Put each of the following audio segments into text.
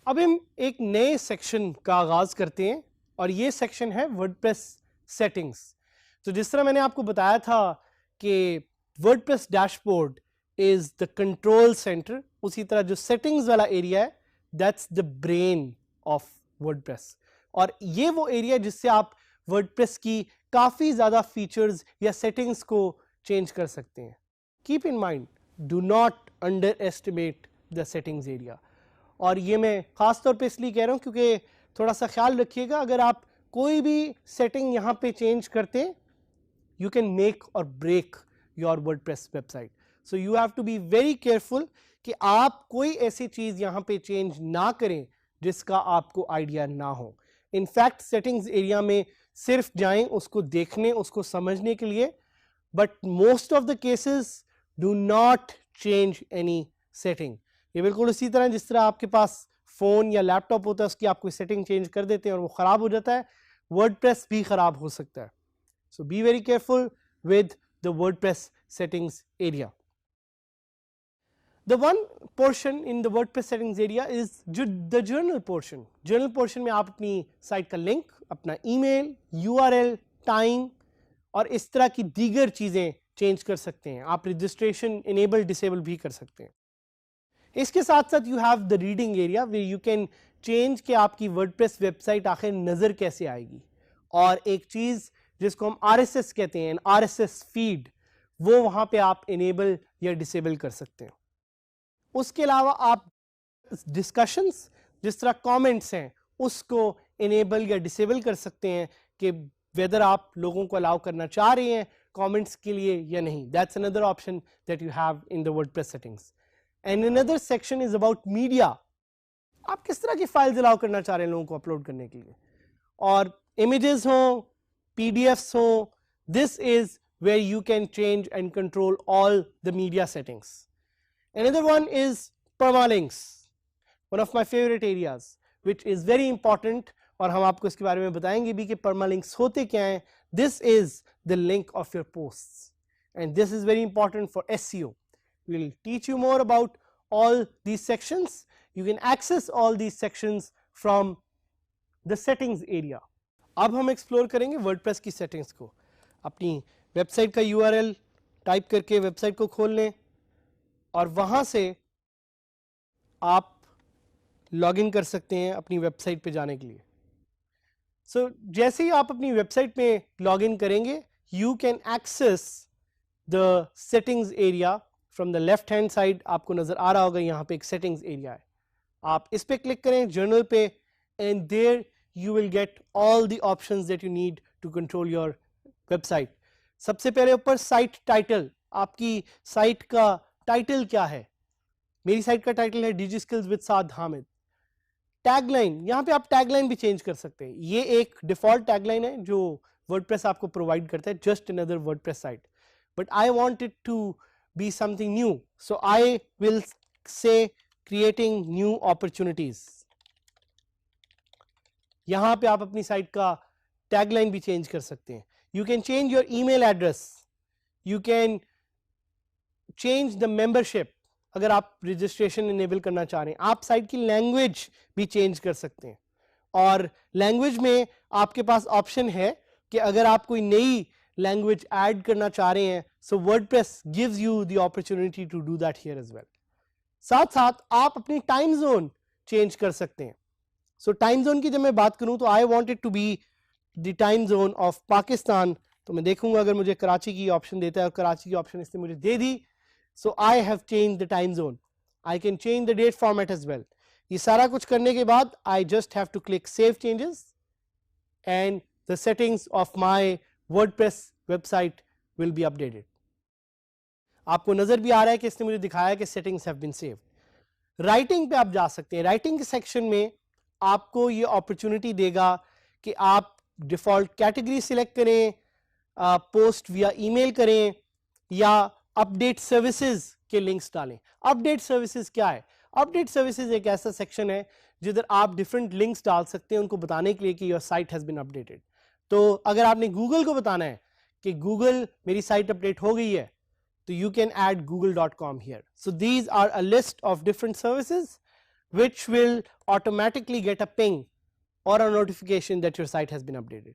اب ہم ایک نئے سیکشن کا آغاز کرتے ہیں اور یہ سیکشن ہے ورڈپریس سیٹنگز. تو جس طرح میں نے آپ کو بتایا تھا کہ WordPress dash board is the control centre, اسی طرح جو سیٹنگز والا ایریا ہے that's the brain of WordPress, اور یہ وہ ایریا جس سے آپ ورڈپریس کی کافی زیادہ فیچرز یا سیٹنگز کو چینج کر سکتے ہیں. Keep in mind, do not under estimate the settings area. اور یہ میں خاص طور پہ اس لیے کہہ رہا ہوں کیونکہ تھوڑا سا خیال رکھیے گا, اگر آپ کوئی بھی سیٹنگ یہاں پہ چینج کرتے you can make or break your WordPress website. So you have to be very careful کہ آپ کوئی ایسی چیز یہاں پہ چینج نہ کریں جس کا آپ کو آئیڈیا نہ ہو. ان فیکٹ سیٹنگز ایریا میں صرف جائیں اس کو دیکھنے, اس کو سمجھنے کے لیے, but most of the cases do not change any setting. یہ بالکل اسی طرح جس طرح آپ کے پاس فون یا لیپ ٹاپ ہوتا ہے, اس کی آپ کوئی سیٹنگ چینج کر دیتے ہیں اور وہ خراب ہو جاتا ہے, ورڈپریس بھی خراب ہو سکتا ہے. So be very careful with the WordPress settings area. The one portion in the WordPress settings area is the journal portion. Journal portion میں آپ اپنی سائٹ کا لنک, اپنا ای میل, URL, ٹائم اور اس طرح کی دیگر چیزیں چینج کر سکتے ہیں. آپ رجسٹریشن انیبل ڈسیبل بھی کر سکتے ہیں. اس کے ساتھ ساتھ you have the reading area where you can change کہ آپ کی ورڈپریس ویب سائٹ آخر نظر کیسے آئے گی, اور ایک چیز جس کو ہم RSS کہتے ہیں, RSS فیڈ, وہ وہاں پہ آپ انیبل یا ڈسیبل کر سکتے ہیں. اس کے علاوہ آپ ڈسکشنز جس طرح کامنٹس ہیں اس کو انیبل یا ڈسیبل کر سکتے ہیں کہ ویدر آپ لوگوں کو الاؤ کرنا چاہ رہے ہیں کامنٹس کے لیے یا نہیں. That's another option that you have in the WordPress settings. And another section is about media. آپ کس طرح کی فائلز الاؤ کرنا چاہ رہے ہیں لوگوں کو اپلوڈ کرنے کے لیے, اور امیجز ہوں, PDFs ہوں, this is where you can change and control all the media settings. Another one is permalinks, one of my favorite areas, which is very important, اور ہم آپ کو اس کے بارے میں بتائیں گے بھی کہ permalinks ہوتے کیا ہیں. This is the link of your posts and this is very important for SEO. We'll teach you more about all these sections. You can access all these sections from the settings area. اب ہم explore کریں گے WordPress کی settings کو. اپنی web site کا URL type کر کے ویب سائٹ کو کھول لیں اور وہاں سے آپ لاگ ان کر سکتے ہیں اپنی ویب سائٹ پہ جانے کے لیے. سو جیسے ہی آپ اپنی ویب سائٹ پہ لاگ ان کریں گے you can access the settings area from the left hand side. آپ کو نظر آ رہا ہوگا یہاں پہ ایک سیٹنگز ایریا ہے, آپ اس پہ کلک کریں جرنل پہ, and there you will get all the options that you need to control your website. سب سے پہلے اوپر سائٹ ٹائٹل, آپ کی سائٹ کا ٹائٹل کیا ہے. میری سائٹ کا ٹائٹل ہے Digi skills with Saad Hamid. Tag line, یہاں پہ آپ ٹیگ لائن بھی چینج کر سکتے ہیں. یہ ایک ڈیفالٹ ٹیگ لائن ہے جو ورڈپریس آپ کو پرووائڈ کرتا ہے, just another WordPress site, but I want it to be something new, so I will say creating new opportunities. یہاں پہ آپ اپنی سائٹ کا ٹیگ لائن بھی چینج کر سکتے ہیں. You can change your E mail address, you can change the membership اگر آپ رجسٹریشن انیبل کرنا چاہ رہے ہیں. آپ سائٹ کی لینگویج بھی چینج کر سکتے ہیں, اور لینگویج میں آپ کے پاس آپشن ہے کہ اگر آپ کوئی نئی لینگویج ایڈ کرنا چاہ رہے ہیں so WordPress gives you the opportunity to do that here as well. ساتھ ساتھ آپ اپنی ٹائم زون چینج کر سکتے ہیں. سو ٹائم زون کی جب میں بات کروں تو I want it to be the time zone of Pakistan, تو میں دیکھوں گا اگر مجھے کراچی کی آپشن دیتا ہے, اور کراچی کی آپشن اس نے مجھے دے دی. So I have changed the time zone. I can change the date format as well. یہ سارا کچھ کرنے کے بعد I just have to click save changes and the settings of my WordPress website will be updated. آپ کو نظر بھی آ رہا ہے کہ اس نے مجھے دکھایا کہ settings have been saved. Writing پہ آپ جا سکتے ہیں. رائٹنگ کے سیکشن میں آپ کو یہ اپرچونٹی دے گا کہ آپ ڈیفالٹ کیٹیگری سلیکٹ کریں, پوسٹ ویا ای میل کریں, یا اپ ڈیٹ سروسز کے لنکس ڈالیں. اپ ڈیٹ سروسز کیا ہے؟ اپ ڈیٹ سروسز ایک ایسا سیکشن ہے جدھر آپ ڈفرینٹ لنکس ڈال سکتے ہیں ان کو بتانے کے لیے کہ your site has been updated. تو اگر آپ نے گوگل کو بتانا ہے کہ گوگل میری سائٹ اپ ڈیٹ ہو گئی ہے تو you can add google.com here. So these are a list of different services which will automatically get a ping or a notification that your site has been updated.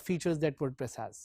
features that WordPress has.